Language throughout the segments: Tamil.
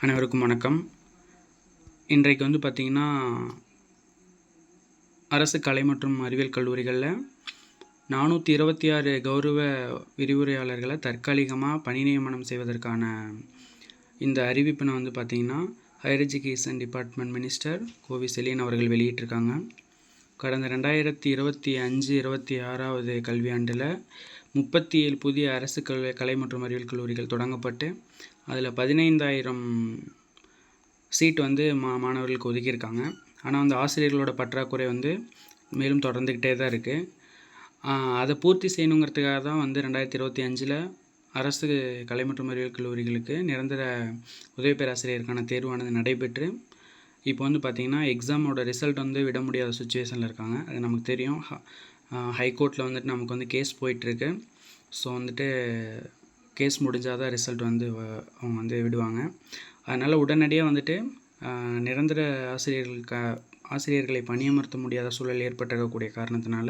அனைவருக்கும் வணக்கம். இன்றைக்கு பார்த்திங்கன்னா, அரசு கலை மற்றும் அறிவியல் கல்லூரிகளில் 426 கௌரவ விரிவுரையாளர்களை தற்காலிகமாக பணி நியமனம் செய்வதற்கான இந்த அறிவிப்பினை பார்த்திங்கன்னா ஹையர் எஜுகேஷன் டிபார்ட்மெண்ட் மினிஸ்டர் கோவி செலியன் அவர்கள் வெளியிட்டிருக்காங்க. கடந்த 2025-26வது கல்வியாண்டில் 37 புதிய அரசு கலை மற்றும் அறிவியல் கல்லூரிகள் தொடங்கப்பட்டு அதில் 15,000 சீட் மாணவர்களுக்கு ஒதுக்கியிருக்காங்க. ஆனால் ஆசிரியர்களோட பற்றாக்குறை மேலும் தொடர்ந்துக்கிட்டே தான் இருக்குது. அதை பூர்த்தி செய்யணுங்கிறதுக்காக தான் 2025 அரசு கலை மற்றும் அறிவியல் கல்லூரிகளுக்கு நிரந்தர உதவி பேராசிரியருக்கான தேர்வானது நடைபெற்று இப்போ பார்த்திங்கன்னா எக்ஸாமோட ரிசல்ட் விட முடியாத சுச்சுவேஷனில் இருக்காங்க. அது நமக்கு தெரியும். ஹைகோர்ட்டில் நமக்கு கேஸ் போயிட்டுருக்கு. ஸோ கேஸ் முடிஞ்சால் தான் ரிசல்ட் அவங்க விடுவாங்க. அதனால் உடனடியாக நிரந்தர ஆசிரியர்களை பணியமர்த்த முடியாத சூழல் ஏற்பட்டிருக்கக்கூடிய காரணத்தினால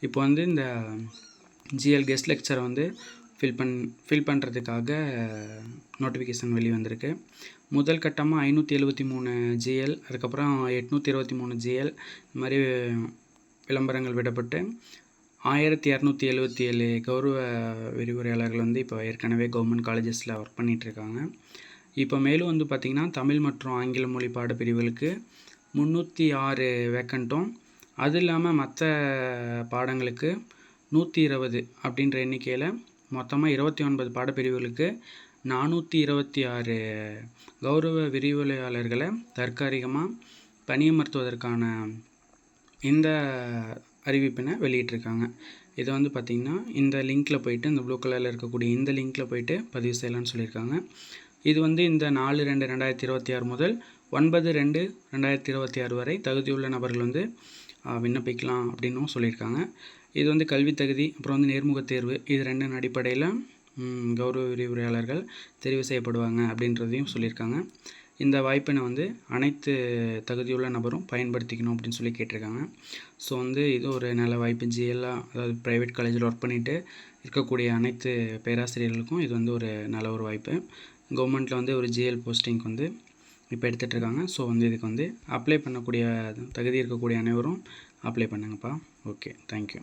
இப்போ இந்த ஜிஎல் கெஸ்ட் லெக்சரை ஃபில் பண்ணுறதுக்காக நோட்டிஃபிகேஷன் வெளிவந்திருக்கு. முதல் கட்டமாக 573 ஜிஎல், அதுக்கப்புறம் 823 ஜிஎல் இந்த மாதிரி விளம்பரங்கள் விடப்பட்டு 1277 கௌரவ விரிவுரையாளர்கள் இப்போ ஏற்கனவே கவர்மெண்ட் காலேஜஸில் ஒர்க் பண்ணிகிட்ருக்காங்க. இப்போ மேலும் பார்த்திங்கன்னா தமிழ் மற்றும் ஆங்கில மொழி பாடப்பிரிவுகளுக்கு 306 வேக்கண்ட்டும், அது இல்லாமல் மற்ற பாடங்களுக்கு 120 அப்படின்ற எண்ணிக்கையில் மொத்தமாக 29 பாடப்பிரிவுகளுக்கு 426 கௌரவ விரிவுரையாளர்களை தற்காலிகமாக பணியமர்த்துவதற்கான இந்த அறிவிப்பினை வெளியிட்டிருக்காங்க. இதை பார்த்திங்கன்னா இந்த லிங்க்கில் போய்ட்டு, இந்த ப்ளூ கலரில் இருக்கக்கூடிய இந்த லிங்க்கில் போய்ட்டு பதிவு செய்யலாம்னு சொல்லியிருக்காங்க. இது இந்த 4/2/2026 முதல் 9/2/2026 வரை தகுதியுள்ள நபர்கள் விண்ணப்பிக்கலாம் அப்படின்னும் சொல்லியிருக்காங்க. இது கல்வி தகுதி, அப்புறம் நேர்முக தேர்வு, இது 2 அடிப்படையில் கௌரவ விரிவுரையாளர்கள் தெரிவு செய்யப்படுவாங்க அப்படின்றதையும் சொல்லியிருக்காங்க. இந்த வாய்ப்பினை அனைத்து தகுதியுள்ள நபரும் பயன்படுத்திக்கணும் அப்படின்னு சொல்லி கேட்டிருக்காங்க. ஸோ இது ஒரு நல்ல வாய்ப்பு. ஜிஎல்லாம், அதாவது ப்ரைவேட் காலேஜில் ஒர்க் பண்ணிவிட்டு இருக்கக்கூடிய அனைத்து பேராசிரியர்களுக்கும் இது ஒரு நல்ல ஒரு வாய்ப்பு. கவர்மெண்ட்டில் ஒரு ஜிஎல் போஸ்டிங் இப்போ எடுத்துகிட்டு இருக்காங்க. ஸோ இதுக்கு அப்ளை பண்ணக்கூடிய தகுதி இருக்கக்கூடிய அனைவரும் அப்ளை பண்ணுங்கப்பா. Okay, thank you.